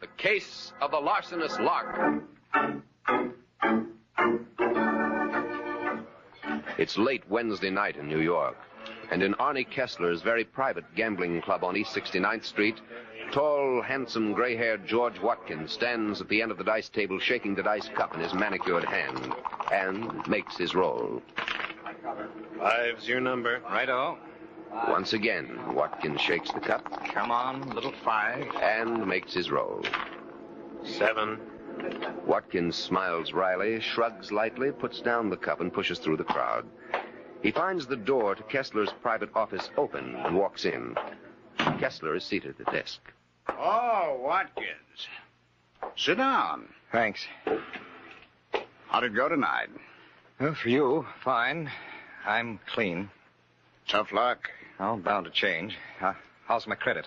The Case of the Larcenous Lark. It's late Wednesday night in New York, and in Arnie Kessler's very private gambling club on East 69th Street, tall, handsome, gray-haired George Watkins stands at the end of the dice table shaking the dice cup in his manicured hand and makes his roll. 5's your number. Righto. Once again, Watkins shakes the cup. Come on, little 5. And makes his roll. 7. Watkins smiles wryly, shrugs lightly, puts down the cup, and pushes through the crowd. He finds the door to Kessler's private office open and walks in. Kessler is seated at the desk. Oh, Watkins. Sit down. Thanks. How'd it go tonight? Well, for you, fine. I'm clean. Tough luck. Oh, bound to change. How's my credit?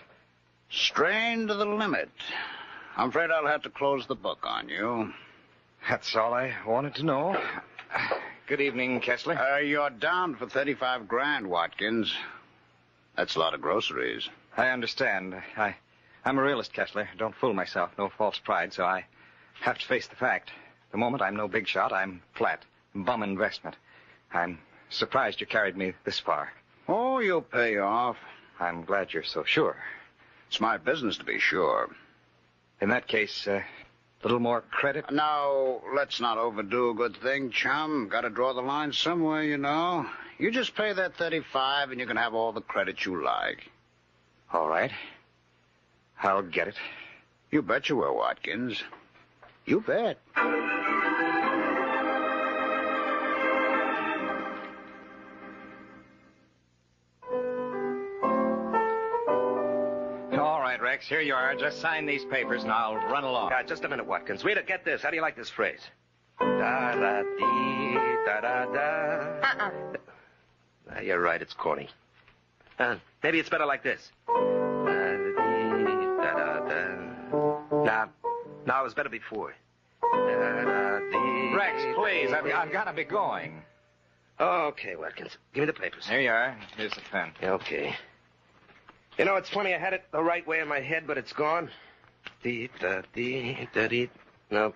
Strained to the limit. I'm afraid I'll have to close the book on you. That's all I wanted to know. Good evening, Kessler. You're down for 35 grand, Watkins. That's a lot of groceries. I understand. I'm a realist, Kessler. Don't fool myself. No false pride, so I have to face the fact. The moment I'm no big shot, I'm flat. Bum investment. I'm surprised you carried me this far. Oh, you'll pay off. I'm glad you're so sure. It's my business to be sure. In that case, a little more credit? Now, let's not overdo a good thing, chum. Got to draw the line somewhere, you know. You just pay that 35 and you can have all the credit you like. All right. I'll get it. You bet you will, Watkins. You bet. All right, Rex, here you are. Just sign these papers and I'll run along. Just a minute, Watkins. Rita, get this. How do you like this phrase? Da-da-dee, da-da-da. You're right, it's corny. Maybe it's better like this. Da-da-dee, da-da-da. Now, it was better before. Da-da-dee. Rex, please, I've got to be going. Okay, Watkins. Give me the papers. Here you are. Here's the pen. Okay. You know, it's funny. I had it the right way in my head, but it's gone. Dee-da-dee-da-dee. No.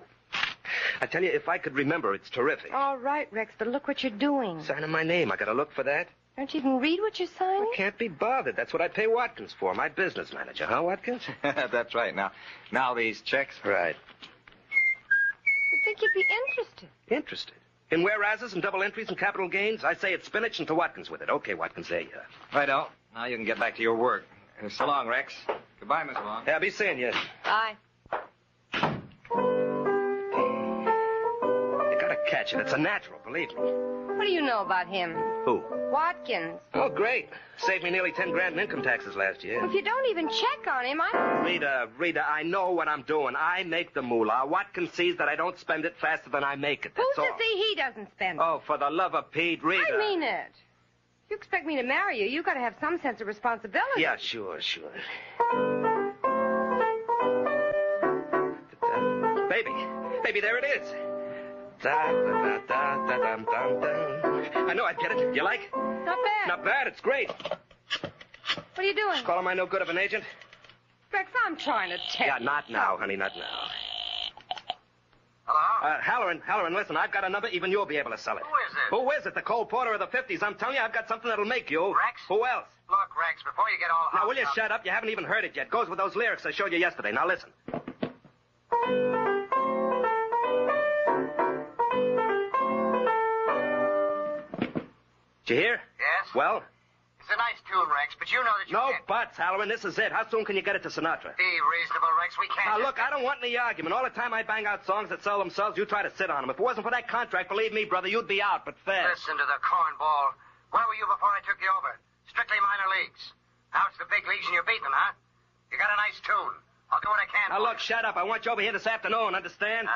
I tell you, if I could remember, it's terrific. All right, Rex, but look what you're doing. Signing my name. I got to look for that. Don't you even read what you're signing? I can't be bothered. That's what I pay Watkins for, my business manager. Huh, Watkins? That's right. Now these checks. Right. You'd think you'd be interested. Interested? In whereases and double entries and capital gains? I say it's spinach and to Watkins with it. Okay, Watkins, there you are. Righto. Now you can get back to your work. So long, Rex. Goodbye, Miss Long. Yeah, be seeing you. Bye. You gotta catch it. It's a natural, believe me. What do you know about him? Who? Watkins. Oh, great. Saved me nearly 10 grand in income taxes last year. If you don't even check on him, Rita, I know what I'm doing. I make the moolah. Watkins sees that I don't spend it faster than I make it. That's Who's all. to see he doesn't spend it? Oh, for the love of Pete, Rita. I mean it. If you expect me to marry you got to have some sense of responsibility. Yeah, sure. Baby, there it is. I know I'd get it. You like? Not bad. Not bad. It's great. What are you doing? Calling my no good of an agent? Rex, I'm trying to tell Yeah, you. not now, honey, not now. Hello? Halloran, listen, I've got a number. Even you'll be able to sell it. Who is it? Who is it? The Cole Porter of the 50s. I'm telling you, I've got something that'll make you. Rex? Who else? Look, Rex, before you get all... Now, will you shut up? You haven't even heard it yet. Goes with those lyrics I showed you yesterday. Now, listen. Did you hear? Yes? Well? It's a nice tune, Rex, but you know that you No can't... buts, Halloran. This is it. How soon can you get it to Sinatra? Be reasonable, Rex. We can't... Now, look, I don't want any argument. All the time I bang out songs that sell themselves, you try to sit on them. If it wasn't for that contract, believe me, brother, you'd be out, but fast. Listen to the cornball. Where were you before I took you over? Strictly minor leagues. Now it's the big leagues and you're beating them, huh? You got a nice tune. I'll do what I can Now, for look, you. shut up. I want you over here this afternoon, understand?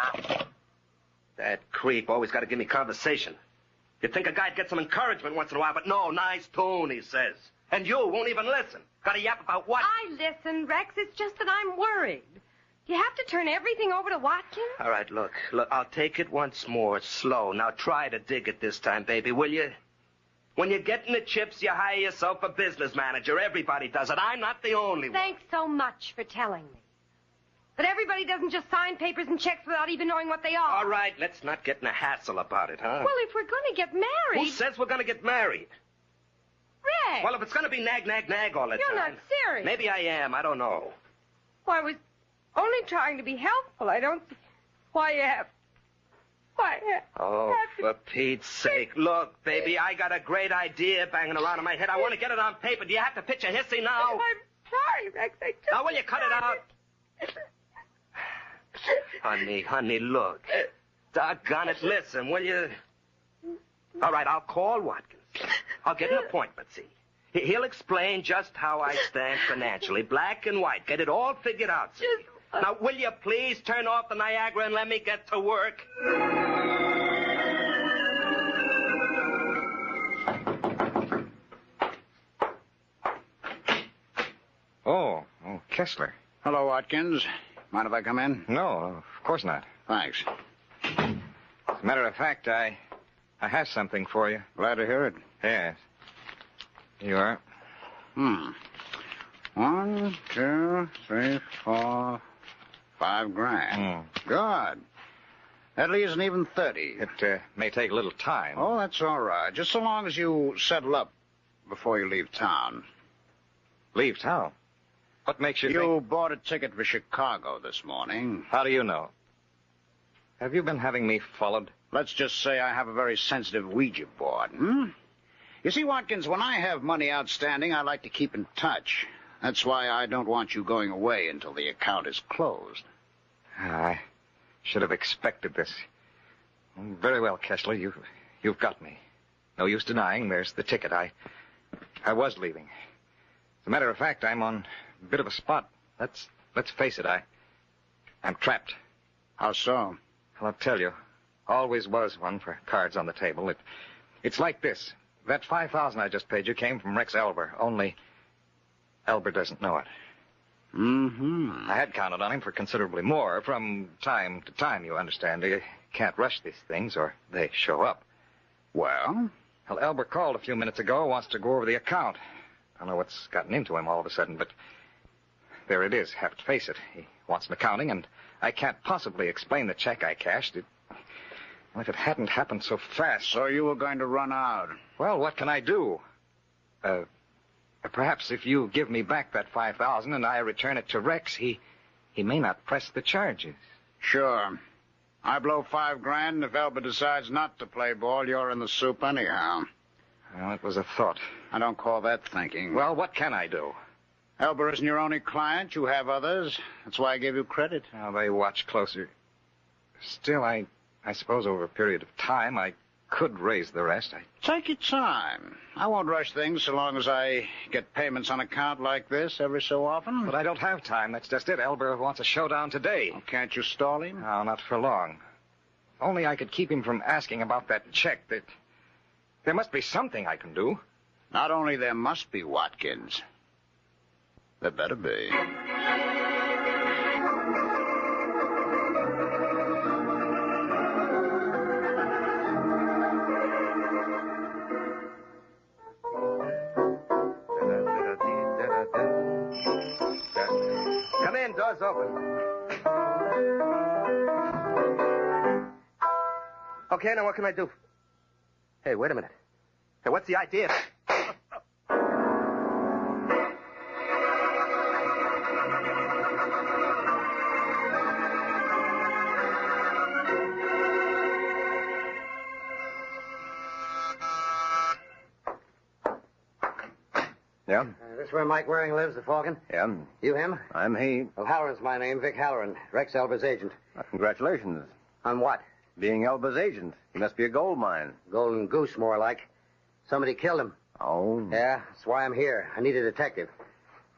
That creep always got to give me conversation. You'd think a guy'd get some encouragement once in a while, but no, nice tune, he says. And you won't even listen. Got to yap about what? I listen, Rex. It's just that I'm worried. Do you have to turn everything over to Watkins? All right, look, I'll take it once more, slow. Now try to dig it this time, baby, will you? When you're getting the chips, you hire yourself a business manager. Everybody does it. I'm not the only one. Thanks so much for telling me. But everybody doesn't just sign papers and checks without even knowing what they are. All right, let's not get in a hassle about it, huh? Well, if we're going to get married... Who says we're going to get married? Rex! Well, if it's going to be nag, nag, nag all the You're time... not serious. Maybe I am. I don't know. Well, I was only trying to be helpful. I don't see why you have... Oh, for Pete's sake. Look, baby, I got a great idea banging around in my head. I want to get it on paper. Do you have to pitch a hissy now? I'm sorry, Rex. I just... Now, will you cut it out? Honey, look. Doggone it, listen, will you? All right, I'll call Watkins. I'll get an appointment, see. He'll explain just how I stand financially, black and white. Get it all figured out, see. Now, will you please turn off the Niagara and let me get to work? Oh, Kessler. Hello, Watkins. Mind if I come in? No, of course not. Thanks. As a matter of fact, I have something for you. Glad to hear it. Yes. You are. 1, 2, 3, 4, $5,000. Good. That leaves an even 30. It may take a little time. Oh, that's all right. Just so long as you settle up before you leave town. Leave town? What makes you You bought a ticket for Chicago this morning. How do you know? Have you been having me followed? Let's just say I have a very sensitive Ouija board, You see, Watkins, when I have money outstanding, I like to keep in touch. That's why I don't want you going away until the account is closed. I should have expected this. Very well, Kessler, you've got me. No use denying there's the ticket. I was leaving. As a matter of fact, I'm on a bit of a spot. Let's face it, I'm trapped. How so? Well, I'll tell you. Always was one for cards on the table. It's like this. That $5,000 I just paid you came from Rex Elber. Only Elber doesn't know it. I had counted on him for considerably more. From time to time, you understand. You can't rush these things or they show up. Well? Well, Elber called a few minutes ago, wants to go over the account. I don't know what's gotten into him all of a sudden, but there it is. Have to face it. He wants an accounting, and I can't possibly explain the check I cashed. Well, if it hadn't happened so fast... So you were going to run out? Well, what can I do? Perhaps if you give me back that $5,000 and I return it to Rex, he may not press the charges. Sure. I blow $5,000, and if Elber decides not to play ball, you're in the soup anyhow. Well, it was a thought. I don't call that thinking. Well, what can I do? Elber isn't your only client. You have others. That's why I gave you credit. Well, they watch closer. Still, I suppose over a period of time, I could raise the rest. Take your time. I won't rush things so long as I get payments on account like this every so often. But I don't have time. That's just it. Elber wants a showdown today. Well, can't you stall him? No, not for long. If only I could keep him from asking about that check. There must be something I can do. Not only there must be, Watkins. There better be. Come in, door's open. Okay, now what can I do? Hey, wait a minute. Hey, what's the idea? Yeah? This where Mike Waring lives, the Falcon? Yeah, You him? I'm he. Well, Halloran's my name, Vic Halloran, Rex Elber's agent. Congratulations. On what? Being Elba's agent. He must be a gold mine. Golden Goose, more like. Somebody killed him. Oh? Yeah, that's why I'm here. I need a detective.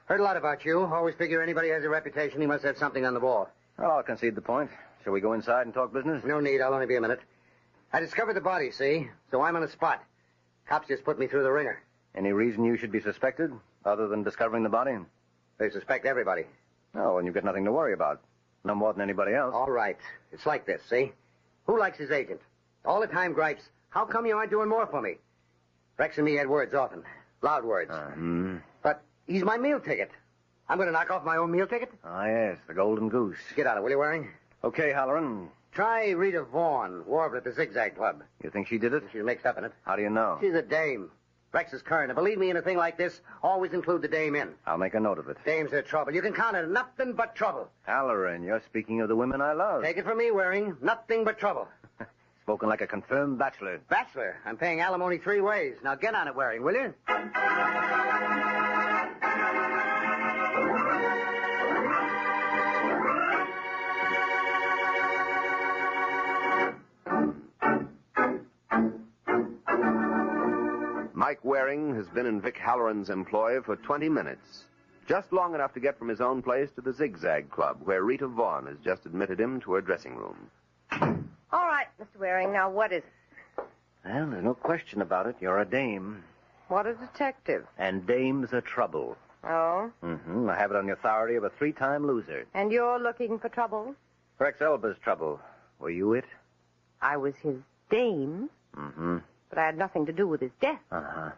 Heard a lot about you. Always figure anybody has a reputation, he must have something on the ball. Well, I'll concede the point. Shall we go inside and talk business? No need, I'll only be a minute. I discovered the body, see? So I'm on the spot. Cops just put me through the ringer. Any reason you should be suspected, other than discovering the body? They suspect everybody. Oh, and you've got nothing to worry about. No more than anybody else. All right. It's like this, see? Who likes his agent? All the time gripes. How come you aren't doing more for me? Rex and me had words often. Loud words. Hmm. But he's my meal ticket. I'm going to knock off my own meal ticket. Ah, yes, the Golden Goose. Get out of it, will you, Waring? Okay, Halloran. Try Rita Vaughn, warbler at the Zigzag Club. You think she did it? She's mixed up in it. How do you know? She's a dame. Rex is current. And believe me, in a thing like this, always include the dame in. I'll make a note of it. Dames are trouble. You can count on nothing but trouble. Halloran, you're speaking of the women I love. Take it from me, Waring. Nothing but trouble. Spoken like a confirmed bachelor. Bachelor, I'm paying alimony 3 ways. Now get on it, Waring, will you? Mike Waring has been in Vic Halloran's employ for 20 minutes. Just long enough to get from his own place to the Zigzag Club, where Rita Vaughn has just admitted him to her dressing room. All right, Mr. Waring, now what is it? Well, there's no question about it. You're a dame. What a detective. And dames are trouble. Oh? Mm-hmm. I have it on the authority of a 3-time loser. And you're looking for trouble? Rex Elba's trouble. Were you it? I was his dame, Mm-hmm. but I had nothing to do with his death. Uh-huh.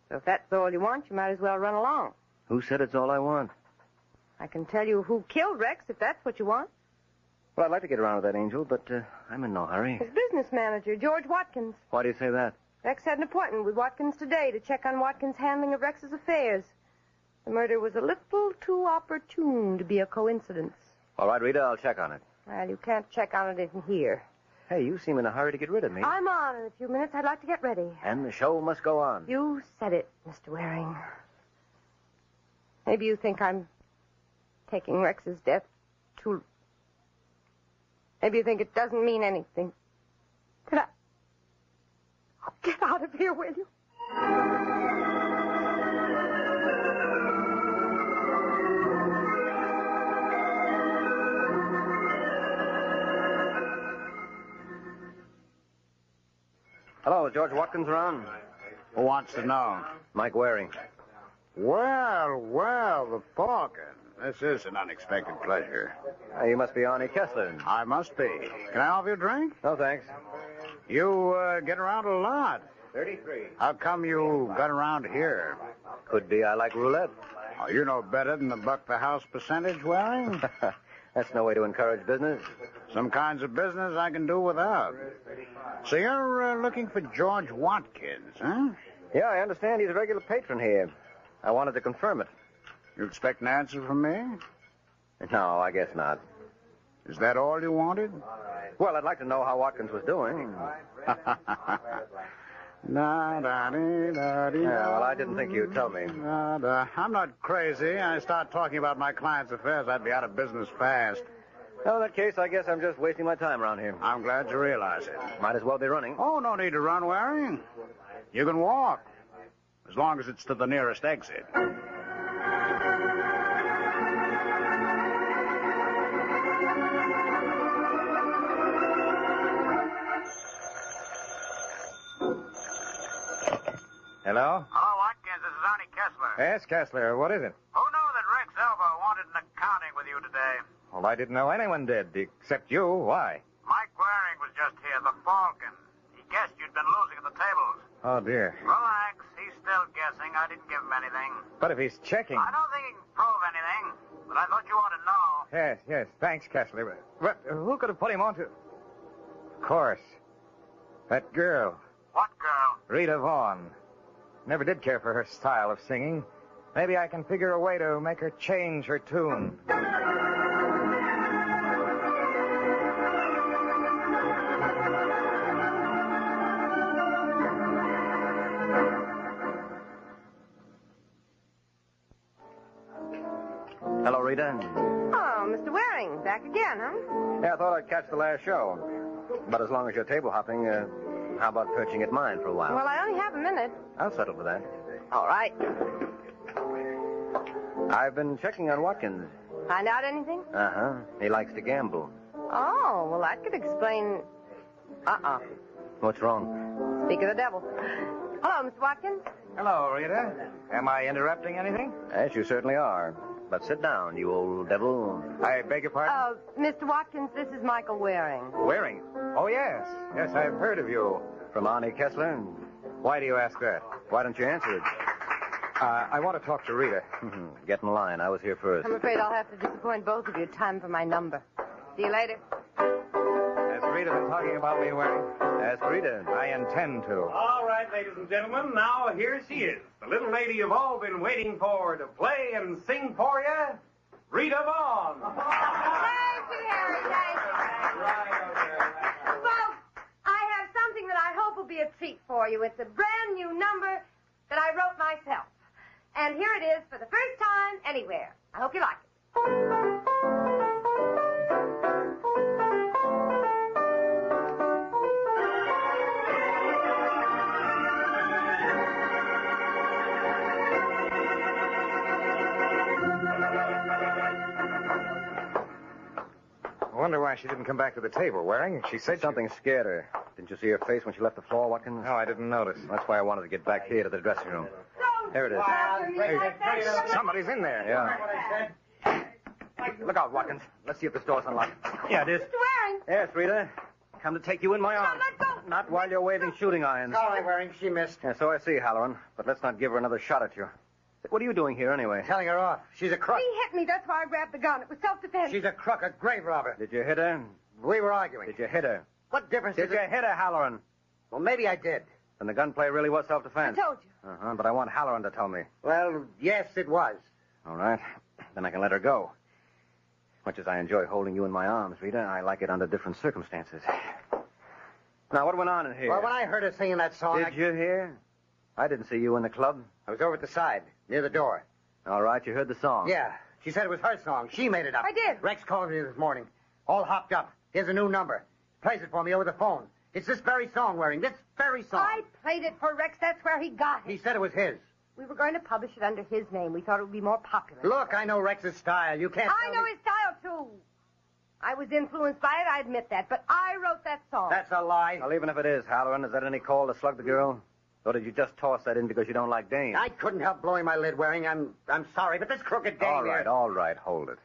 So if that's all you want, you might as well run along. Who said it's all I want? I can tell you who killed Rex, if that's what you want. Well, I'd like to get around to that, Angel, but I'm in no hurry. His business manager, George Watkins. Why do you say that? Rex had an appointment with Watkins today to check on Watkins' handling of Rex's affairs. The murder was a little too opportune to be a coincidence. All right, Rita, I'll check on it. Well, you can't check on it in here. Hey, you seem in a hurry to get rid of me. I'm on in a few minutes. I'd like to get ready. And the show must go on. You said it, Mr. Waring. Maybe you think I'm taking Rex's death too... Maybe you think it doesn't mean anything. But Oh, get out of here, will you? Hello, is George Watkins around? Who wants to know? Mike Waring. Well, the Falcon. This is an unexpected pleasure. You must be Arnie Kessler. I must be. Can I offer you a drink? No, thanks. You get around a lot. 33. How come you got around here? Could be I like roulette. Oh, you know better than the buck the house percentage, Waring. That's no way to encourage business. Some kinds of business I can do without. So you're looking for George Watkins, huh? Yeah, I understand he's a regular patron here. I wanted to confirm it. You expect an answer from me? No, I guess not. Is that all you wanted? Well, I'd like to know how Watkins was doing. Yeah, well, I didn't think you'd tell me. I'm not crazy. I start talking about my client's affairs, I'd be out of business fast. Well, in that case, I guess I'm just wasting my time around here. I'm glad you realize it. Might as well be running. Oh, no need to run, Waring. You can walk, as long as it's to the nearest exit. Hello? Hello, Watkins. This is Arnie Kessler. Yes, Kessler. What is it? Who knew that Rex Elba wanted an accounting with you today? Well, I didn't know anyone did, except you. Why? Mike Waring was just here, the Falcon. He guessed you'd been losing at the tables. Oh, dear. Relax. He's still guessing. I didn't give him anything. But if he's checking... I don't think he can prove anything, but I thought you ought to know. Yes. Thanks, Kessler. But who could have put him on to... Of course. That girl, What girl? Rita Vaughn. Never did care for her style of singing. Maybe I can figure a way to make her change her tune. Hello, Rita. Oh, Mr. Waring, back again, huh? Yeah, I thought I'd catch the last show. But as long as you're table hopping, how about perching at mine for a while? Well, I only have a minute. I'll settle for that. All right. I've been checking on Watkins. Find out anything? Uh-huh. He likes to gamble. Oh, well, that could explain... What's wrong? Speak of the devil. Hello, Mr. Watkins. Hello, Rita. Am I interrupting anything? Yes, you certainly are. But sit down, you old devil. I beg your pardon? Mr. Watkins, this is Michael Waring. Waring? Oh, yes. Yes, I've heard of you. From Arnie Kessler. Why do you ask that? Why don't you answer it? I want to talk to Rita. Get in line. I was here first. I'm afraid I'll have to disappoint both of you. Time for my number. See you later. Has Rita been talking about me, Waring? Ask Rita. I intend to. All right, ladies and gentlemen, now here she is. The little lady you've all been waiting for to play and sing for you, Rita Vaughn. Thank you, Harry. Thank you. Folks, I have something that I hope will be a treat for you. It's a brand new number that I wrote myself. And here it is for the first time anywhere. I hope you like it. I wonder why she didn't come back to the table, Waring. She said Something scared her. Didn't you see her face when she left the floor, Watkins? No, I didn't notice. That's why I wanted to get back here to the dressing room. There it is. Somebody's in there. Yeah. Look out, Watkins. Let's see if this door's unlocked. Yeah, it is. Mr. Waring. Yes, Rita. Come to take you in my arms. let go. Not while you're waving shooting irons. All right, Waring, she missed. Yeah, so I see, Halloran. But let's not give her another shot at you. What are you doing here, anyway? Telling her off. She's a crook. He hit me. That's why I grabbed the gun. It was self-defense. She's a crook, a grave robber. Did you hit her? We were arguing. Did you hit her? What difference Did does you it... hit her, Halloran? Well, maybe I did. Then the gunplay really was I self-defense. told you. Uh-huh, but I want Halloran to tell me. Well, yes, it was. All right. Then I can let her go. Much as I enjoy holding you in my arms, Rita, I like it under different circumstances. Now, what went on in here? Well, when I heard her singing that song, Did you hear? I didn't see you in the club. I was over at the side, near the door. All right, you heard the song. Yeah, she said it was her song. She made it up. I did. Rex called me this morning, all hopped up. Here's a new number. Plays it for me over the phone. It's this very song, Waring. This very song. I played it for Rex. That's where he got He it. said it was his. We were going to publish it under his name. We thought it would be more popular. Look, I know Rex's style. You can't I tell know me... his style, too. I was influenced by it, I admit that. But I wrote that song. That's a lie. Well, even if it is, Halloran, is that any call to slug the girl? Or did you just toss that in because you don't like Dane? I couldn't help blowing my lid, Waring. I'm sorry, but this crooked dame All right, hold it.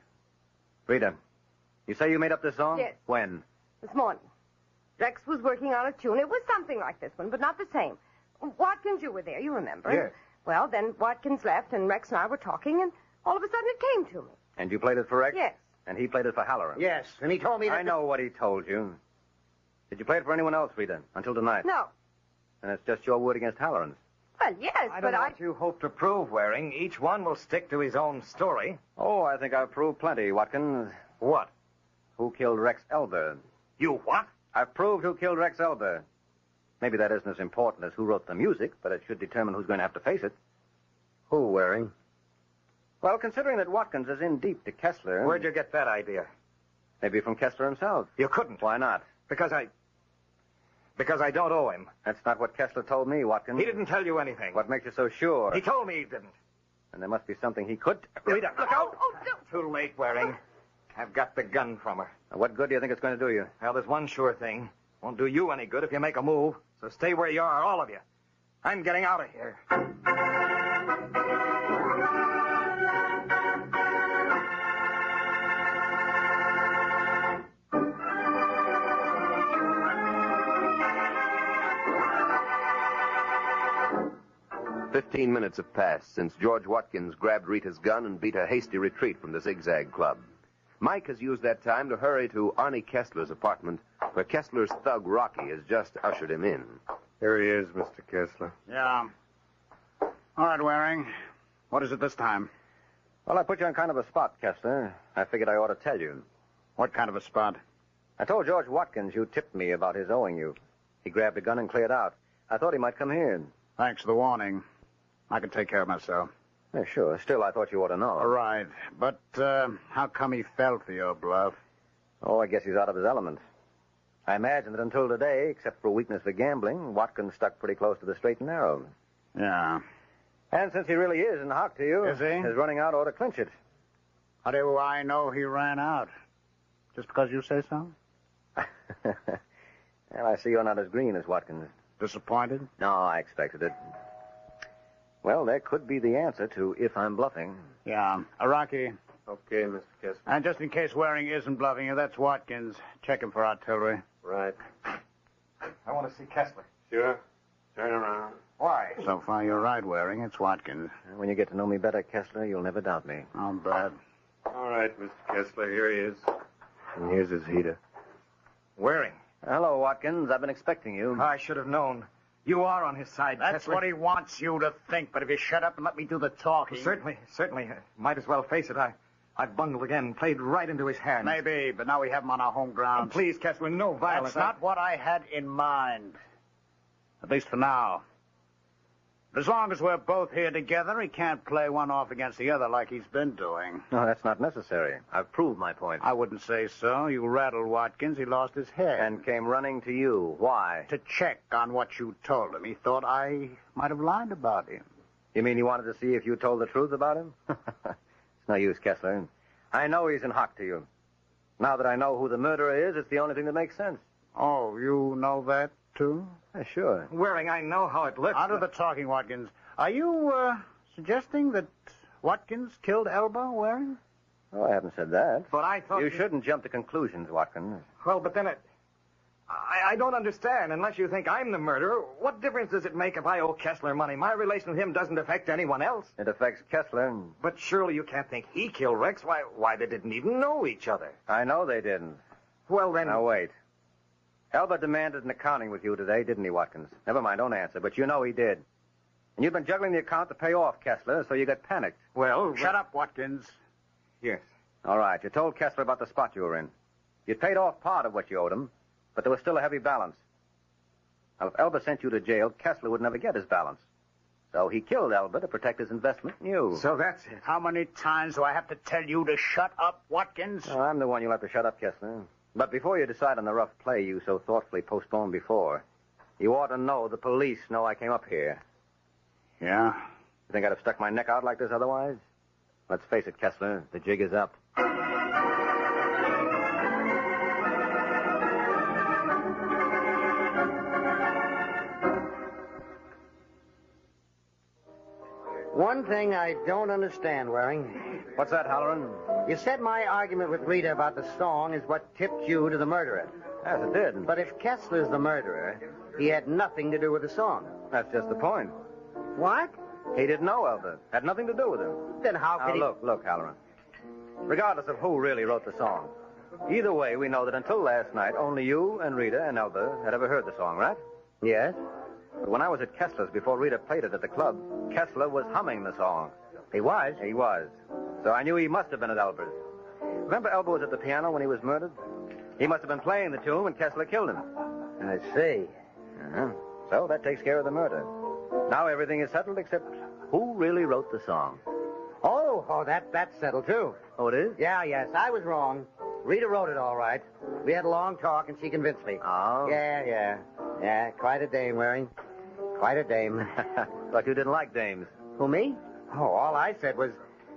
Rita, you say you made up this song? Yes. When? This morning. Rex was working on a tune. It was something like this one, but not the same. Watkins, you were there, you remember. Yes. Well, then Watkins left, and Rex and I were talking, and all of a sudden it came to me. And you played it for Rex? Yes. And he played it for Halloran? Yes, and he told me that... I know what he told you. Did you play it for anyone else, Rita, until tonight? No. And it's just your word against Halloran's? Well, yes, I but don't know what you hope to prove, Waring. Each one will stick to his own story. Oh, I think I've proved plenty, Watkins. What? Who killed Rex Elder? You what? I've proved who killed Rex Elder. Maybe that isn't as important as who wrote the music, but it should determine who's going to have to face it. Who, Waring? Well, considering that Watkins is in deep to Kessler... Where'd you get that idea? Maybe from Kessler himself. You couldn't. Why not? Because I don't owe him. That's not what Kessler told me, Watkins. He didn't tell you anything. What makes you so sure? He told me he didn't. And there must be something he could... Rita, look out! Oh, don't. Too late, Waring. I've got the gun from her. Now, what good do you think it's going to do you? Well, there's one sure thing. Won't do you any good if you make a move. So stay where you are, all of you. I'm getting out of here. 15 minutes have passed since George Watkins grabbed Rita's gun and beat a hasty retreat from the Zigzag Club. Mike has used that time to hurry to Arnie Kessler's apartment, where Kessler's thug Rocky has just ushered him in. Here he is, Mr. Kessler. Yeah. All right, Waring. What is it this time? Well, I put you on kind of a spot, Kessler. I figured I ought to tell you. What kind of a spot? I told George Watkins you tipped me about his owing you. He grabbed a gun and cleared out. I thought he might come here. Thanks for the warning. I can take care of myself. Yeah, sure. Still, I thought you ought to know. All right. But how come he fell for your bluff? Oh, I guess he's out of his element. I imagine that until today, except for a weakness for gambling, Watkins stuck pretty close to the straight and narrow. Yeah. And since he really is in hock to you, Is he? his running out ought to clinch it. How do I know he ran out? Just because you say so? Well, I see you're not as green as Watkins. Disappointed? No, I expected it. Well, that could be the answer to if I'm bluffing. Yeah. Rocky. Okay, Mr. Kessler. And just in case Waring isn't bluffing you, that's Watkins. Check him for artillery. Right. I want to see Kessler. Sure. Turn around. Why? So far, you're right, Waring. It's Watkins. When you get to know me better, Kessler, you'll never doubt me. Oh, bad. All right, Mr. Kessler, here he is. And here's his heater. Waring. Hello, Watkins. I've been expecting you. I should have known. You are on his side, That's Kessler. what he wants you to think, but if you shut up and let me do the talking... Certainly. Might as well face it. I bungled again, played right into his hands. Maybe, but now we have him on our home ground. Please, Kessler, no violence. That's not what I had in mind. At least for now. As long as we're both here together, he can't play one off against the other like he's been doing. No, that's not necessary. I've proved my point. I wouldn't say so. You rattled Watkins. He lost his head. And came running to you. Why? To check on what you told him. He thought I might have lied about him. You mean you wanted to see if you told the truth about him? It's no use, Kessler. I know he's in hock to you. Now that I know who the murderer is, it's the only thing that makes sense. Oh, you know that, too? Sure. Waring, I know how it looks. Out of the talking, Watkins. Are you, suggesting that Watkins killed Elba, Waring? Oh, I haven't said that. But I thought... You shouldn't jump to conclusions, Watkins. Well, but then I don't understand. Unless you think I'm the murderer, what difference does it make if I owe Kessler money? My relation with him doesn't affect anyone else. It affects Kessler. But surely you can't think he killed Rex. Why, they didn't even know each other. I know they didn't. Well, then... Now, wait. Elba demanded an accounting with you today, didn't he, Watkins? Never mind, don't answer, but you know he did. And you've been juggling the account to pay off Kessler, so you got panicked. Well... Shut up, Watkins. Yes. All right, you told Kessler about the spot you were in. You paid off part of what you owed him, but there was still a heavy balance. Now, if Elba sent you to jail, Kessler would never get his balance. So he killed Elba to protect his investment in you. So that's it. How many times do I have to tell you to shut up, Watkins? Oh, I'm the one you'll have to shut up, Kessler. But before you decide on the rough play you so thoughtfully postponed before, you ought to know the police know I came up here. Yeah? You think I'd have stuck my neck out like this otherwise? Let's face it, Kessler, the jig is up. One thing I don't understand, Waring. What's that, Halloran? You said my argument with Rita about the song is what tipped you to the murderer. Yes, it did. But if Kessler's the murderer, he had nothing to do with the song. That's just the point. What? He didn't know Elba. Had nothing to do with him. Then how could he... Look, Halloran. Regardless of who really wrote the song, either way, we know that until last night, only you and Rita and Elba had ever heard the song, right? Yes? But when I was at Kessler's before Rita played it at the club, Kessler was humming the song. He was? He was. So I knew he must have been at Elba's. Remember Elba was at the piano when he was murdered? He must have been playing the tune when Kessler killed him. I see. Uh-huh. So that takes care of the murder. Now everything is settled except who really wrote the song. Oh, that's settled, too. Oh, it is? Yeah, yes, I was wrong. Rita wrote it all right. We had a long talk, and she convinced me. Oh? Yeah, quite a dame, Waring. Quite a dame. Thought you didn't like dames. Who, me? Oh, all I said was,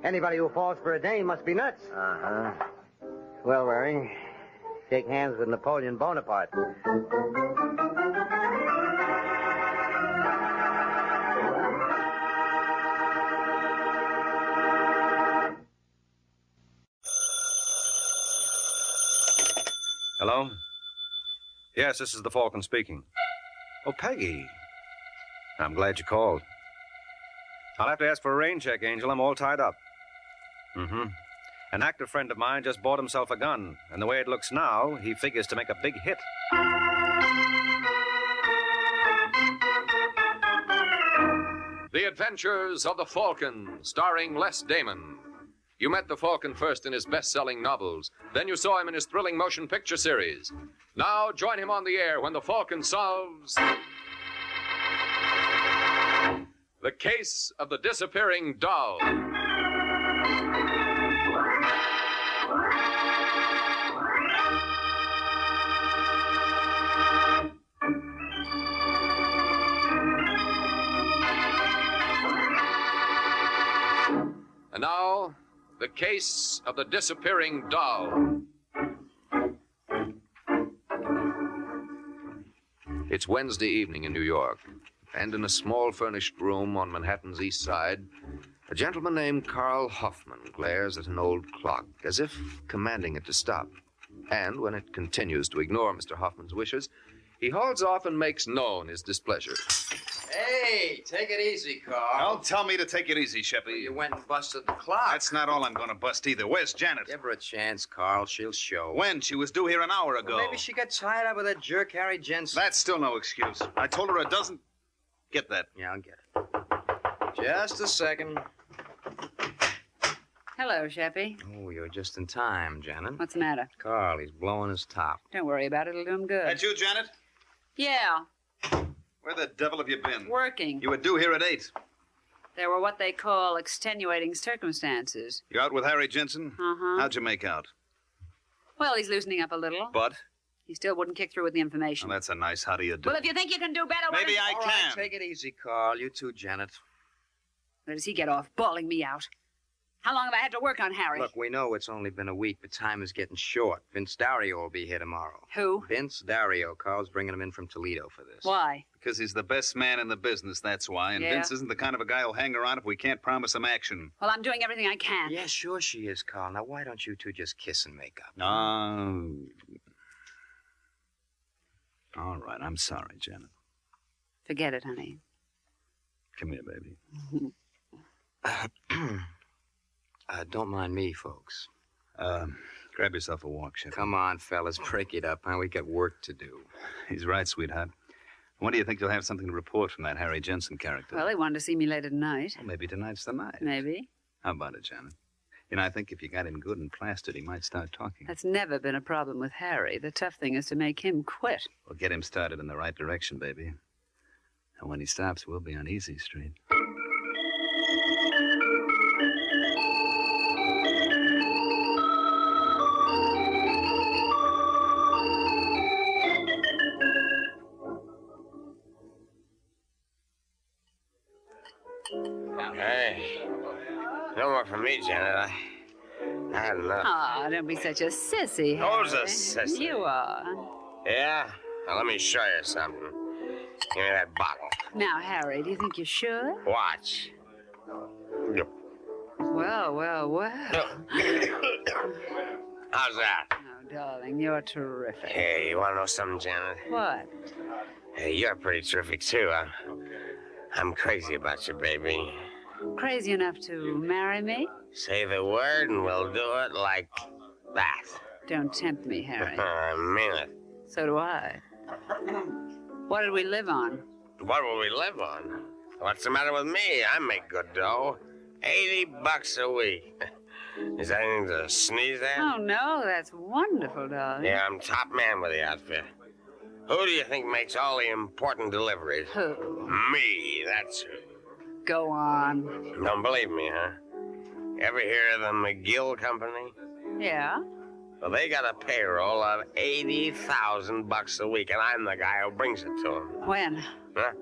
anybody who falls for a dame must be nuts. Uh-huh. Well, Waring, shake hands with Napoleon Bonaparte. Hello? Yes, this is the Falcon speaking. Oh, Peggy. I'm glad you called. I'll have to ask for a rain check, Angel. I'm all tied up. Mm-hmm. An actor friend of mine just bought himself a gun, and the way it looks now, he figures to make a big hit. The Adventures of the Falcon, starring Les Damon. You met the Falcon first in his best-selling novels. Then you saw him in his thrilling motion picture series. Now join him on the air when the Falcon solves... The Case of the Disappearing Doll. And now, The Case of the Disappearing Doll. It's Wednesday evening in New York, and in a small furnished room on Manhattan's East Side, a gentleman named Carl Hoffman glares at an old clock, as if commanding it to stop. And when it continues to ignore Mr. Hoffman's wishes, he hauls off and makes known his displeasure. Hey, Hey, take it easy, Carl. Don't tell me to take it easy, Sheppy. You went and busted the clock. That's not all I'm going to bust either. Where's Janet? Give her a chance, Carl. She'll show. When? She was due here an hour ago. Well, maybe she got tied up with that jerk Harry Jensen. That's still no excuse. I told her a dozen... Get that. Yeah, I'll get it. Just a second. Hello, Sheppy. Oh, you're just in time, Janet. What's the matter? Carl, he's blowing his top. Don't worry about it. It'll do him good. That you, Janet? Yeah, Where the devil have you been? working. You were due here at 8. There were what they call extenuating circumstances. You out with Harry Jensen? Uh-huh. How'd you make out? Well, he's loosening up a little. But? He still wouldn't kick through with the information. Well, that's a nice how do you do. Well, if you think you can do better, why Maybe don't I you... All can. right, take it easy, Carl. You too, Janet. Where does he get off? Bawling me out. How long have I had to work on Harry? Look, we know it's only been a week, but time is getting short. Vince Dario will be here tomorrow. Who? Vince Dario. Carl's bringing him in from Toledo for this. Why? Because he's the best man in the business, that's why. And Yeah. Vince isn't the kind of a guy who'll hang around if we can't promise him action. Well, I'm doing everything I can. Yeah, sure she is, Carl. Now, why don't you two just kiss and make up? All right, I'm sorry, Janet. Forget it, honey. Come here, baby. Don't mind me, folks. Grab yourself a walk, Shep. Come on, fellas, break it up, huh? We got work to do. He's right, sweetheart. When do you think you'll have something to report from that Harry Jensen character? Well, they wanted to see me later tonight. Well, maybe tonight's the night. Maybe. How about it, Janet? You know, I think if you got him good and plastered, he might start talking. That's never been a problem with Harry. The tough thing is to make him quit. We'll get him started in the right direction, baby. And when he stops, we'll be on easy street. Hey, no more from me, Janet. I had enough. Aw, don't be such a sissy, Who's a Harry. sissy? You are. Yeah? Well, let me show you something. Give me that bottle. Now, Harry, do you think you should? Watch. Well, well, well. How's that? Oh, darling, you're terrific. Hey, you want to know something, Janet? What? Hey, you're pretty terrific, too. I'm crazy about you, baby. Crazy enough to marry me? Say the word and we'll do it like that. Don't tempt me, Harry. I mean it. So do I. What did we live on? What will we live on? What's the matter with me? I make good dough. $80 a week. Is that anything to sneeze at? Oh, no, that's wonderful, darling. Yeah, I'm top man with the outfit. Who do you think makes all the important deliveries? Who? Me, that's who. Go on. Don't believe me, huh? Ever hear of the McGill Company? Yeah? Well, they got a payroll of $80,000 a week, and I'm the guy who brings it to them. When? Huh?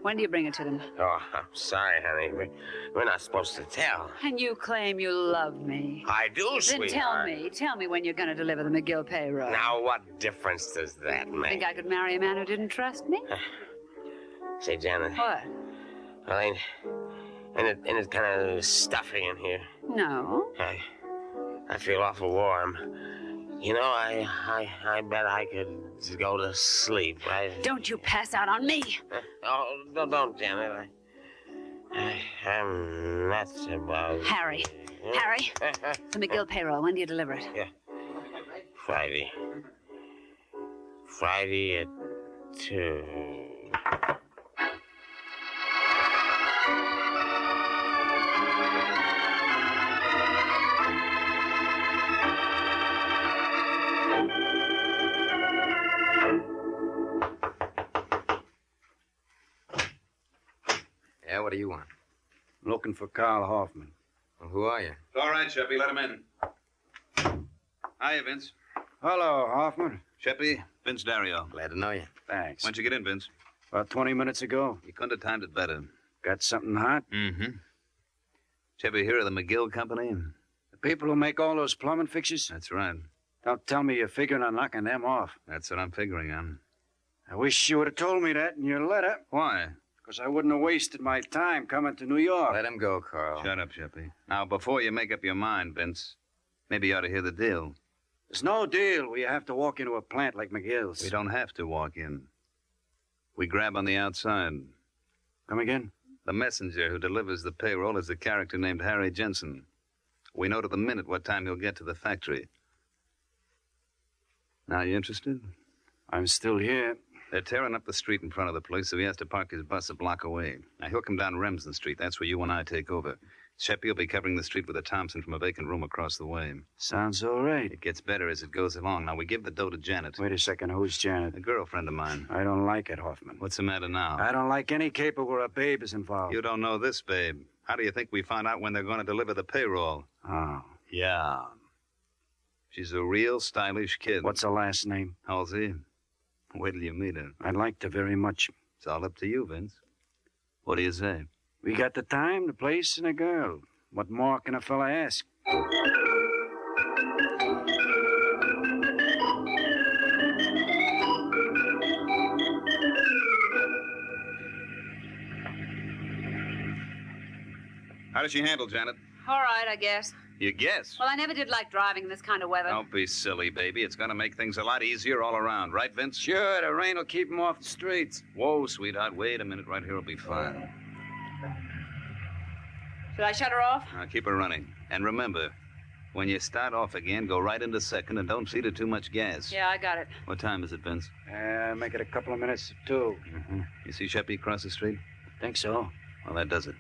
When do you bring it to them? Oh, I'm sorry, honey. We're not supposed to tell. And you claim you love me. I do, Then sweetheart. tell me when you're going to deliver the McGill payroll. Now, what difference does that make? Think I could marry a man who didn't trust me? Say, Janet. What? Well, ain't it kind of stuffy in here? No. I feel awful warm. You know, I bet I could go to sleep. Don't you pass out on me. Oh, don't, Janet. I'm nuts about... Harry. Harry, the McGill payroll. When do you deliver it? Yeah. Friday. Friday at 2. Yeah, what do you want? I'm looking for Carl Hoffman. Well, who are you? All right, Sheppy, let him in. Hiya, Vince. Hello, Hoffman. Sheppy, Vince Dario. Glad to know you. Thanks. When'd you get in, Vince? About 20 minutes ago. You couldn't have timed it better. Got something hot? Mm-hmm. Sheppy, hear of the McGill Company? The people who make all those plumbing fixtures? That's right. Don't tell me you're figuring on knocking them off. That's what I'm figuring on. I wish you would have told me that in your letter. Why? Because I wouldn't have wasted my time coming to New York. Let him go, Carl. Shut up, Sheppy. Now, before you make up your mind, Vince, maybe you ought to hear the deal. There's no deal where you have to walk into a plant like McGill's. We don't have to walk in. We grab on the outside. Come again? The messenger who delivers the payroll is a character named Harry Jensen. We know to the minute what time he'll get to the factory. Now, you interested? I'm still here. They're tearing up the street in front of the place, so he has to park his bus a block away. Now, he'll come down Remsen Street. That's where you and I take over. Sheppy will be covering the street with a Thompson from a vacant room across the way. Sounds all right. It gets better as it goes along. Now, we give the dough to Janet. Wait a second. Who's Janet? A girlfriend of mine. I don't like it, Hoffman. What's the matter now? I don't like any caper where a babe is involved. You don't know this, babe. How do you think we find out when they're going to deliver the payroll? Oh. Yeah. She's a real stylish kid. What's her last name? Halsey. Wait till you meet her. I'd like to very much. It's all up to you, Vince. What do you say? We got the time, the place, and a girl. What more can a fella ask? How does she handle, Janet? All right, I guess. You guess? Well, I never did like driving in this kind of weather. Don't be silly, baby. It's going to make things a lot easier all around. Right, Vince? Sure, the rain will keep him off the streets. Whoa, sweetheart. Wait a minute. Right here will be fine. Should I shut her off? Now, keep her running. And remember, when you start off again, go right into second and don't feed her too much gas. Yeah, I got it. What time is it, Vince? Make it a couple of minutes to 2. Mm-hmm. You see Sheppy across the street? Think so. Well, that does it.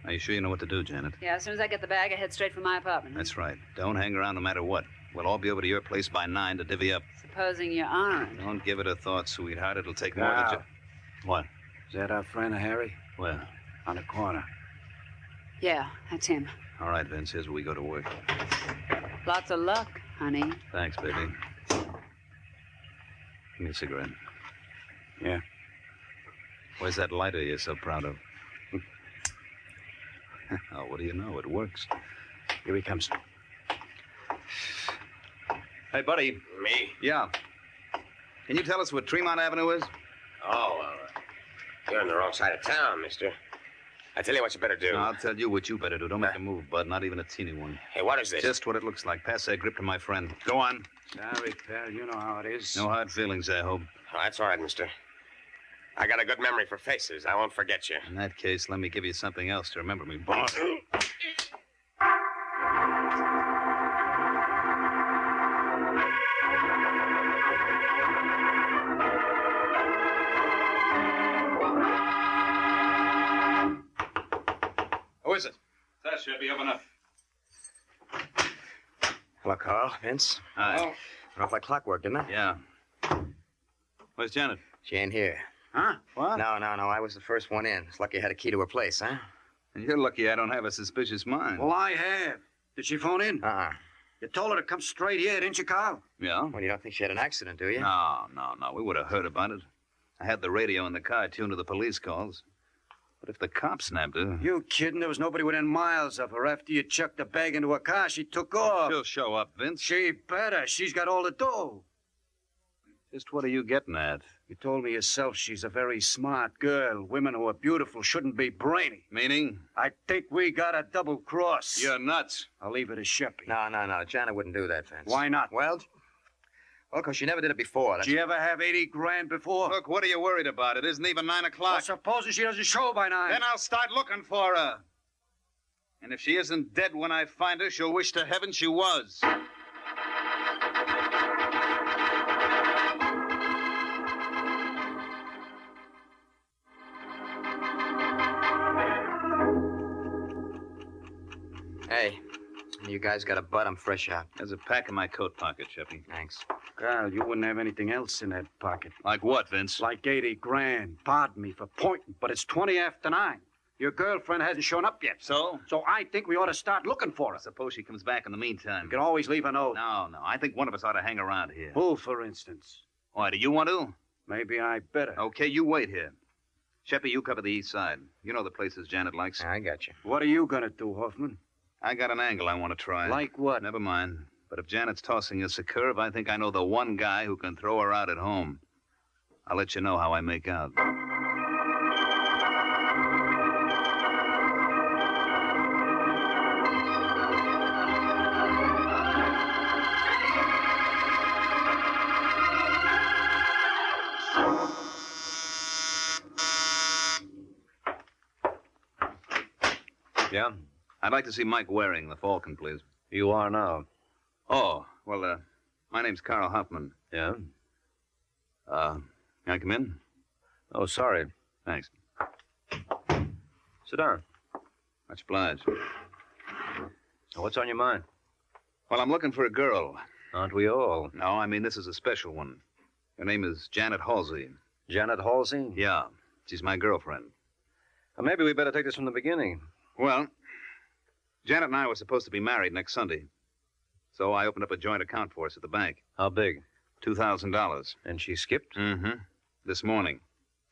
Are you sure you know what to do, Janet? Yeah, as soon as I get the bag, I head straight for my apartment. That's right. Don't hang around no matter what. We'll all be over to your place by 9 to divvy up. Supposing you aren't. Don't give it a thought, sweetheart. It'll take more than What? Is that our friend Harry? Where? On the corner. Yeah, that's him. All right, Vince. Here's where we go to work. Lots of luck, honey. Thanks, baby. Give me a cigarette. Yeah. Where's that lighter you're so proud of? Oh, what do you know? It works. Here he comes. Hey, buddy. Me? Yeah. Can you tell us what Tremont Avenue is? Oh, you're on the wrong side of town, mister. I tell you what you better do. No, I'll tell you what you better do. Don't make a move, bud. Not even a teeny one. Hey, what is this? Just what it looks like. Pass that grip to my friend. Go on. Sorry, pal. You know how it is. No hard feelings, I hope. Oh, that's all right, mister. I got a good memory for faces. I won't forget you. In that case, let me give you something else to remember me by. Who is it? That should be open up. Hello, Carl. Vince. Hi. Went off like clockwork, didn't it? Yeah. Where's Janet? She ain't here. Huh? What? No. I was the first one in. It's lucky I had a key to her place, huh? And you're lucky I don't have a suspicious mind. Well, I have. Did she phone in? Uh-uh. You told her to come straight here, didn't you, Carl? Yeah? Well, you don't think she had an accident, do you? No. We would have heard about it. I had the radio in the car tuned to the police calls. But if the cops snapped her... You kidding? There was nobody within miles of her. After you chucked the bag into her car, she took off. She'll show up, Vince. She better. She's got all the dough. Just what are you getting at? You told me yourself she's a very smart girl. Women who are beautiful shouldn't be brainy. Meaning? I think we got a double cross. You're nuts. I'll leave it to Sheppy. No. Janet wouldn't do that, Vince. Why not? Well, because she never did it before. Did she ever have 80 grand before? Look, what are you worried about? It isn't even 9 o'clock. Well, supposing she doesn't show by 9. Then I'll start looking for her. And if she isn't dead when I find her, she'll wish to heaven she was. Hey, you guys got a butt. I'm fresh out. There's a pack in my coat pocket, Sheppy. Thanks. Carl, you wouldn't have anything else in that pocket. Like what, Vince? Like 80 grand. Pardon me for pointing, but it's 20 after 9. Your girlfriend hasn't shown up yet. So? So I think we ought to start looking for her. Suppose she comes back in the meantime. You can always leave a note. No. I think one of us ought to hang around here. Who, for instance? Why, do you want to? Maybe I better. Okay, you wait here. Sheppy, you cover the east side. You know the places Janet likes. I got you. What are you going to do, Hoffman? I got an angle I want to try. Like what? Never mind. But if Janet's tossing us a curve, I think I know the one guy who can throw her out at home. I'll let you know how I make out. Yeah? I'd like to see Mike Waring, the Falcon, please. You are now. Oh, well, my name's Carl Hoffman. Yeah? Can I come in? Oh, sorry. Thanks. Sit down. Much obliged. What's on your mind? Well, I'm looking for a girl. Aren't we all? No, I mean, this is a special one. Her name is Janet Halsey. Janet Halsey? Yeah. She's my girlfriend. Well, maybe we better take this from the beginning. Well, Janet and I were supposed to be married next Sunday. So I opened up a joint account for us at the bank. How big? $2,000. And she skipped? Mm-hmm. This morning.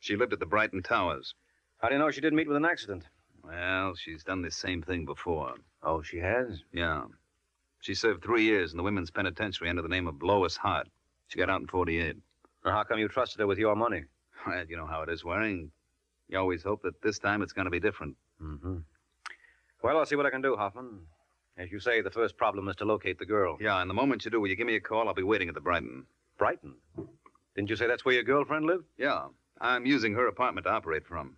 She lived at the Brighton Towers. How do you know she didn't meet with an accident? Well, she's done this same thing before. Oh, she has? Yeah. She served 3 years in the women's penitentiary under the name of Lois Hart. She got out in 48. Well, how come you trusted her with your money? Well, you know how it is, Waring. You always hope that this time it's going to be different. Mm-hmm. Well, I'll see what I can do, Hoffman. As you say, the first problem is to locate the girl. Yeah, and the moment you do, will you give me a call? I'll be waiting at the Brighton. Brighton? Didn't you say that's where your girlfriend lived? Yeah. I'm using her apartment to operate from.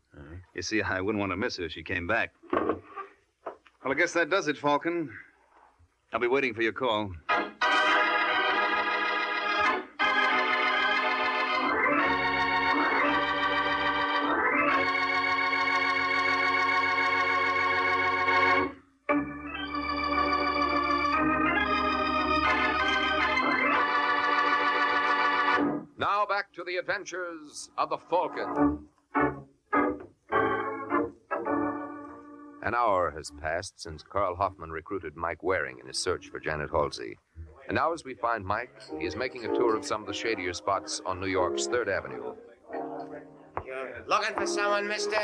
You see, I wouldn't want to miss her if she came back. Well, I guess that does it, Falcon. I'll be waiting for your call. Now back to the adventures of the Falcon. An hour has passed since Carl Hoffman recruited Mike Waring in his search for Janet Halsey. And now as we find Mike, he is making a tour of some of the shadier spots on New York's 3rd Avenue. You're looking for someone, mister?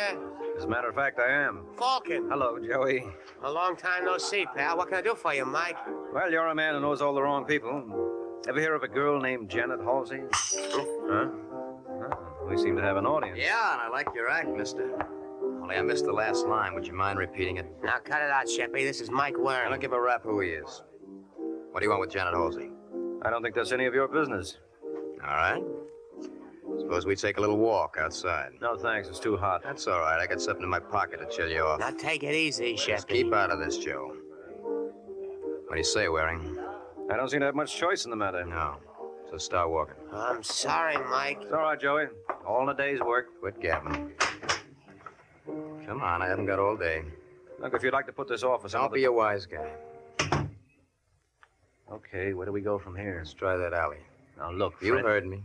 As a matter of fact, I am. Falcon. Hello, Joey. A long time no see, pal. What can I do for you, Mike? Well, you're a man who knows all the wrong people. Ever hear of a girl named Janet Halsey? Huh? Oh, we seem to have an audience. Yeah, and I like your act, mister. Only I missed the last line. Would you mind repeating it? Now, cut it out, Sheppy. This is Mike Waring. I don't give a rap who he is. What do you want with Janet Halsey? I don't think that's any of your business. All right. Suppose we take a little walk outside. No, thanks. It's too hot. That's all right. I got something in my pocket to chill you off. Now, take it easy, Just Sheppy. keep out of this, Joe. What do you say, Waring? I don't seem to have much choice in the matter. No. So start walking. I'm sorry, Mike. It's all right, Joey. All in a day's work. Quit gabbing. Come on, I haven't got all day. Look, if you'd like to put this off for some Don't be a wise guy. Okay, where do we go from here? Let's try that alley. Now, look, You friend. heard me.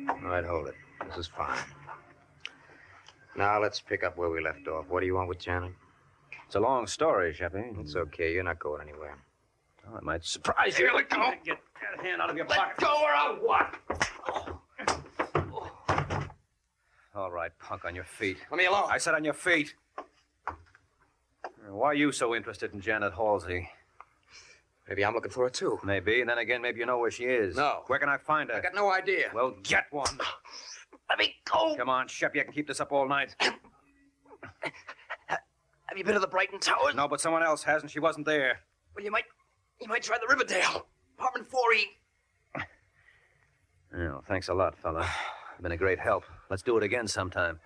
All right, hold it. This is fine. Now, let's pick up where we left off. What do you want with Janet? It's a long story, Sheppy. It's okay. You're not going anywhere. Oh, it might surprise you. Let go. Get that hand out of your pocket. Go or I'll what? All right, punk, on your feet. Let me alone. I said on your feet. Why are you so interested in Janet Halsey? Maybe I'm looking for her, too. Maybe, and then again, maybe you know where she is. No. Where can I find her? I got no idea. Well, get one. Let me go. Come on, Shep, you can keep this up all night. Have you been to the Brighton Towers? No, but someone else has, and she wasn't there. Well, you might try the Riverdale. Apartment 4E. Oh, thanks a lot, fella. You've been a great help. Let's do it again sometime.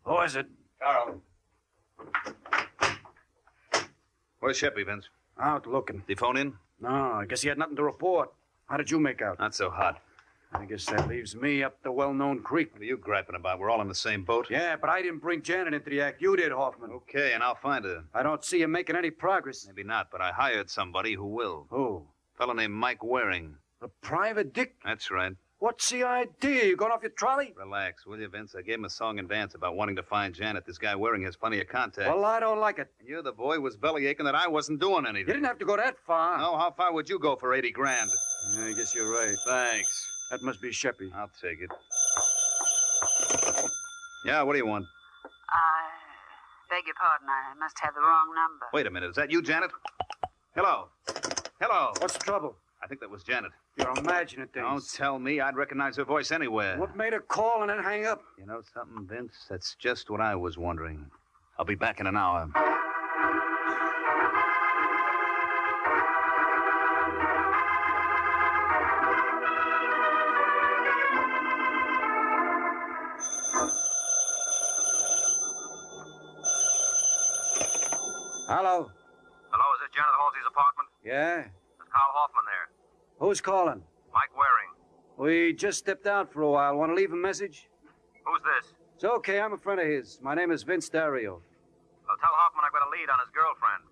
Who is it? Carl. Where's Sheppy, Vince? Out looking. Did he phone in? No, I guess he had nothing to report. How did you make out? Not so hot. I guess that leaves me up the well-known creek. What are you griping about? We're all in the same boat. Yeah, but I didn't bring Janet into the act. You did, Hoffman. Okay, and I'll find her. I don't see you making any progress. Maybe not, but I hired somebody who will. Who? A fellow named Mike Waring. A private dick? That's right. What's the idea? You going off your trolley? Relax, will you, Vince? I gave him a song and dance about wanting to find Janet. This guy Waring has plenty of contacts. Well, I don't like it. And you're the boy who was bellyaching that I wasn't doing anything. You didn't have to go that far. No, how far would you go for 80 grand? Yeah, I guess you're right. Thanks. That must be Sheppy. I'll take it. Yeah, what do you want? Beg your pardon, I must have the wrong number. Wait a minute, is that you, Janet? Hello. Hello. What's the trouble? I think that was Janet. You're imagining things. Don't tell me. I'd recognize her voice anywhere. What made her call and then hang up? You know something, Vince? That's just what I was wondering. I'll be back in an hour. Hello? Hello, is this Janet Halsey's apartment? Yeah? There's Carl Hoffman there. Who's calling? Mike Waring. We just stepped out for a while. Want to leave a message? Who's this? It's okay. I'm a friend of his. My name is Vince Dario. Well, tell Hoffman I've got a lead on his girlfriend.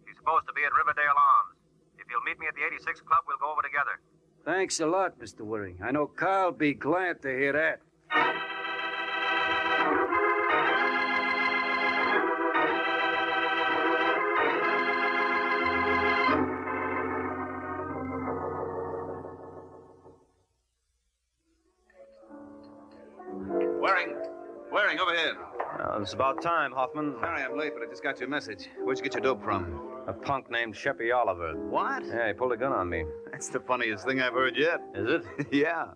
She's supposed to be at Riverdale Arms. If you'll meet me at the 86 Club, we'll go over together. Thanks a lot, Mr. Waring. I know Carl'll be glad to hear that. Waring, over here. It's about time, Hoffman. Sorry I'm late, but I just got your message. Where'd you get your dope from? A punk named Sheppy Oliver. What? Yeah, he pulled a gun on me. That's the funniest thing I've heard yet. Is it? Yeah.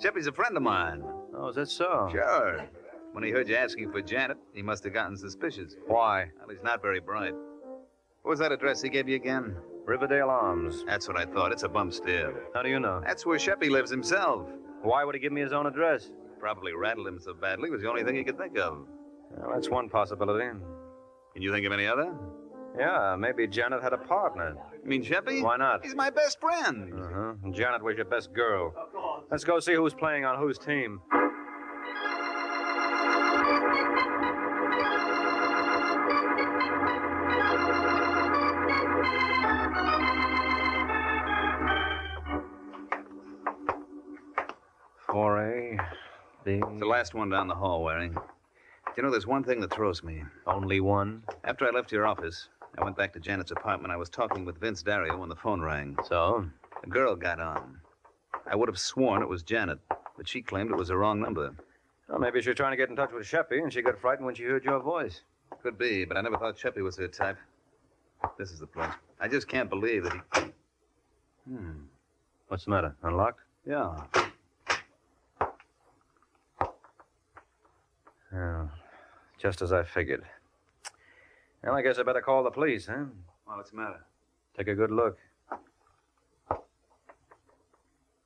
Sheppy's a friend of mine. Oh, is that so? Sure. When he heard you asking for Janet, he must have gotten suspicious. Why? Well, he's not very bright. What was that address he gave you again? Riverdale Arms. That's what I thought. It's a bum steer. How do you know? That's where Sheppy lives himself. Why would he give me his own address? Probably rattled him so badly it was the only thing he could think of. Well, that's one possibility. Can you think of any other? Yeah, maybe Janet had a partner. You mean Sheppy? Why not? He's my best friend. Uh-huh. And Janet was your best girl. Let's go see who's playing on whose team. It's the last one down the hall, Waring. You know, there's one thing that throws me. Only one? After I left your office, I went back to Janet's apartment. I was talking with Vince Dario when the phone rang. So? A girl got on. I would have sworn it was Janet, but she claimed it was the wrong number. Well, maybe she was trying to get in touch with Sheppy, and she got frightened when she heard your voice. Could be, but I never thought Sheppy was her type. This is the place. I just can't believe that he... What's the matter? Unlocked? Yeah. Oh, just as I figured. Well, I guess I better call the police, huh? Well, what's the matter? Take a good look.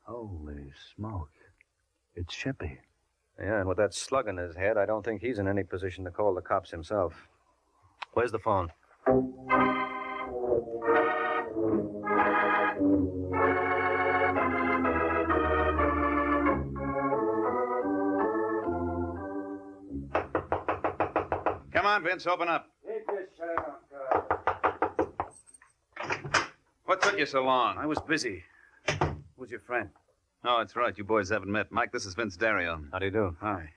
Holy smoke. It's Sheppy. Yeah, and with that slug in his head, I don't think he's in any position to call the cops himself. Where's the phone? Come on, Vince, open up. What took you so long? I was busy. Who's your friend? Oh, that's right. You boys haven't met. Mike, this is Vince Dario. How do you do? Hi.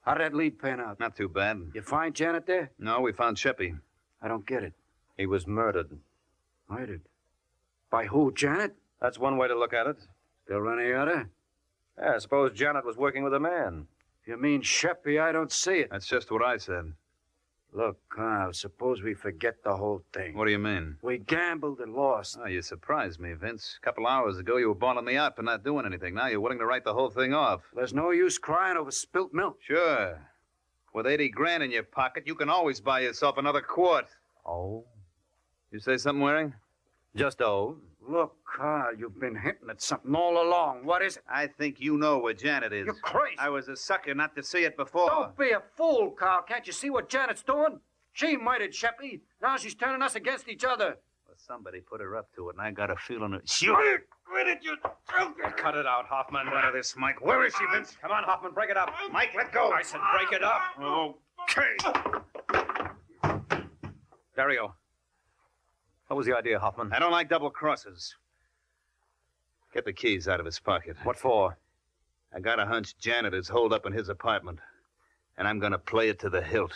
How did that lead pan out? Not too bad. You find Janet there? No, we found Sheppy. I don't get it. He was murdered. Murdered? By who, Janet? That's one way to look at it. Still any other? Yeah, I suppose Janet was working with a man. If you mean Sheppy, I don't see it. That's just what I said. Look, Carl, suppose we forget the whole thing. What do you mean? We gambled and lost. Oh, you surprised me, Vince. A couple hours ago, you were bawling me out for not doing anything. Now you're willing to write the whole thing off. There's no use crying over spilt milk. Sure. With 80 grand in your pocket, you can always buy yourself another quart. Oh? You say something, Waring? Just oh. Look, Carl, you've been hinting at something all along. What is it? I think you know where Janet is. You're crazy. I was a sucker not to see it before. Don't be a fool, Carl. Can't you see what Janet's doing? She murdered Sheppy. Now she's turning us against each other. Well, somebody put her up to it, and I got a feeling it... Where did you... Cut it out, Hoffman. Out of this, Mike. Where is she, Vince? Come on, Hoffman, break it up. Mike, let go. I said break it up. Okay. Dario. What was the idea, Hoffman? I don't like double crosses. Get the keys out of his pocket. What for? I got a hunch Janet is holed up in his apartment, and I'm going to play it to the hilt.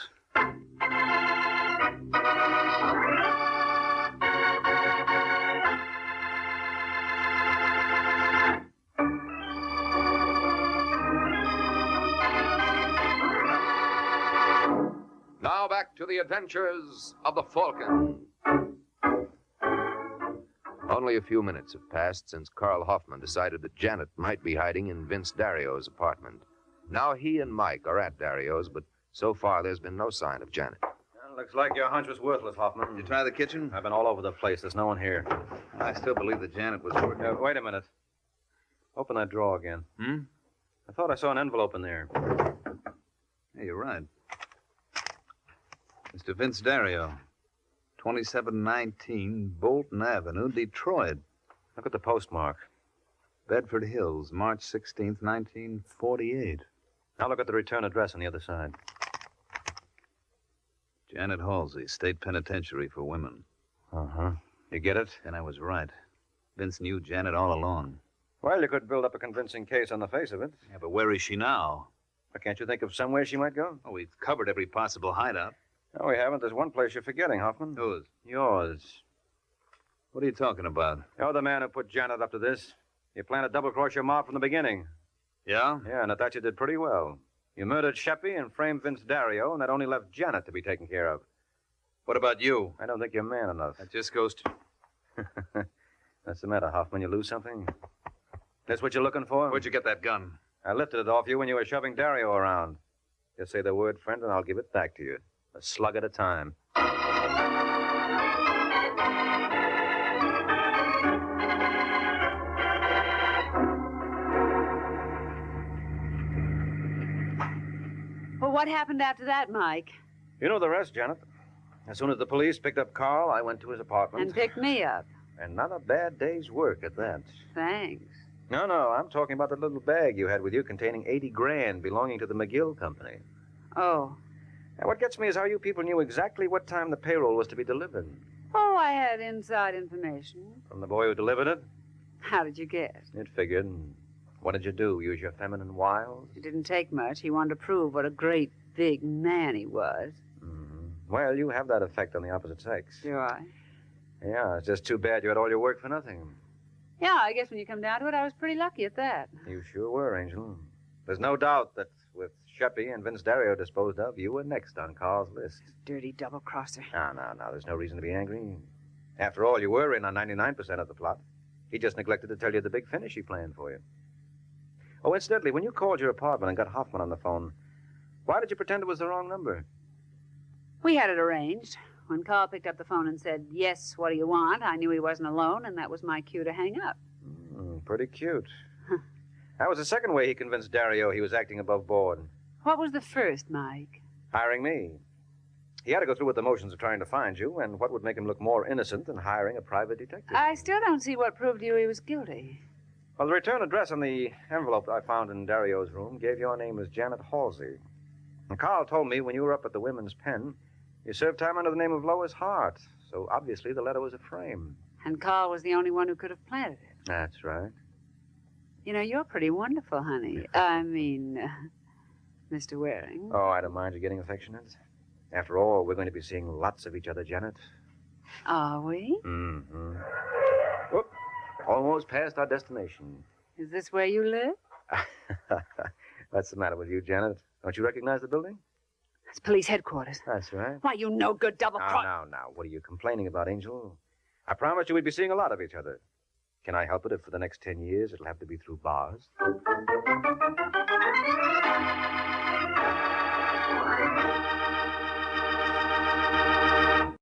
Now back to the adventures of the Falcon. Only a few minutes have passed since Carl Hoffman decided that Janet might be hiding in Vince Dario's apartment. Now he and Mike are at Dario's, but so far there's been no sign of Janet. Well, looks like your hunch was worthless, Hoffman. You try the kitchen? I've been all over the place. There's no one here. I still believe that Janet was working. Wait a minute. Open that drawer again. I thought I saw an envelope in there. Hey, you're right. Mr. Vince Dario, 2719 Bolton Avenue, Detroit. Look at the postmark. Bedford Hills, March 16th, 1948. Now look at the return address on the other side. Janet Halsey, State Penitentiary for Women. Uh-huh. You get it? And I was right. Vince knew Janet all along. Well, you could build up a convincing case on the face of it. Yeah, but where is she now? Well, can't you think of somewhere she might go? Oh, we've covered every possible hideout. No, we haven't. There's one place you're forgetting, Hoffman. Whose? Yours. What are you talking about? You're the man who put Janet up to this. You planned to double-cross your ma from the beginning. Yeah? Yeah, and I thought you did pretty well. You murdered Sheppy and framed Vince Dario, and that only left Janet to be taken care of. What about you? I don't think you're man enough. That just goes to... What's the matter, Hoffman? You lose something? That's what you're looking for? Where'd you get that gun? I lifted it off you when you were shoving Dario around. Just say the word, friend, and I'll give it back to you. A slug at a time. Well, what happened after that, Mike? You know the rest, Janet. As soon as the police picked up Carl, I went to his apartment. And picked me up. And not a bad day's work at that. Thanks. No, I'm talking about the little bag you had with you containing 80 grand belonging to the McGill Company. Oh. Now, what gets me is how you people knew exactly what time the payroll was to be delivered. Oh, I had inside information. From the boy who delivered it? How did you guess? It figured. What did you do? Use your feminine wiles? It didn't take much. He wanted to prove what a great big man he was. Mm-hmm. Well, you have that effect on the opposite sex. Do I? Yeah, it's just too bad you had all your work for nothing. Yeah, I guess when you come down to it, I was pretty lucky at that. You sure were, Angel. There's no doubt that with Sheppy and Vince Dario disposed of, you were next on Carl's list. Dirty double-crosser. No. There's no reason to be angry. After all, you were in on 99% of the plot. He just neglected to tell you the big finish he planned for you. Oh, incidentally, when you called your apartment and got Hoffman on the phone, why did you pretend it was the wrong number? We had it arranged. When Carl picked up the phone and said, "Yes, what do you want?" I knew he wasn't alone, and that was my cue to hang up. Pretty cute. That was the second way he convinced Dario he was acting above board. What was the first, Mike? Hiring me. He had to go through with the motions of trying to find you, and what would make him look more innocent than hiring a private detective? I still don't see what proved to you he was guilty. Well, the return address on the envelope I found in Dario's room gave your name as Janet Halsey. And Carl told me when you were up at the women's pen, you served time under the name of Lois Hart, so obviously the letter was a frame. And Carl was the only one who could have planted it. That's right. You know, you're pretty wonderful, honey. I mean, Mr. Waring. Oh, I don't mind you getting affectionate. After all, we're going to be seeing lots of each other, Janet. Are we? Mm-hmm. Whoop. Almost past our destination. Is this where you live? What's the matter with you, Janet? Don't you recognize the building? It's police headquarters. That's right. Why, you no good double cross. Now. What are you complaining about, Angel? I promised you we'd be seeing a lot of each other. Can I help it if for the next 10 years it'll have to be through bars?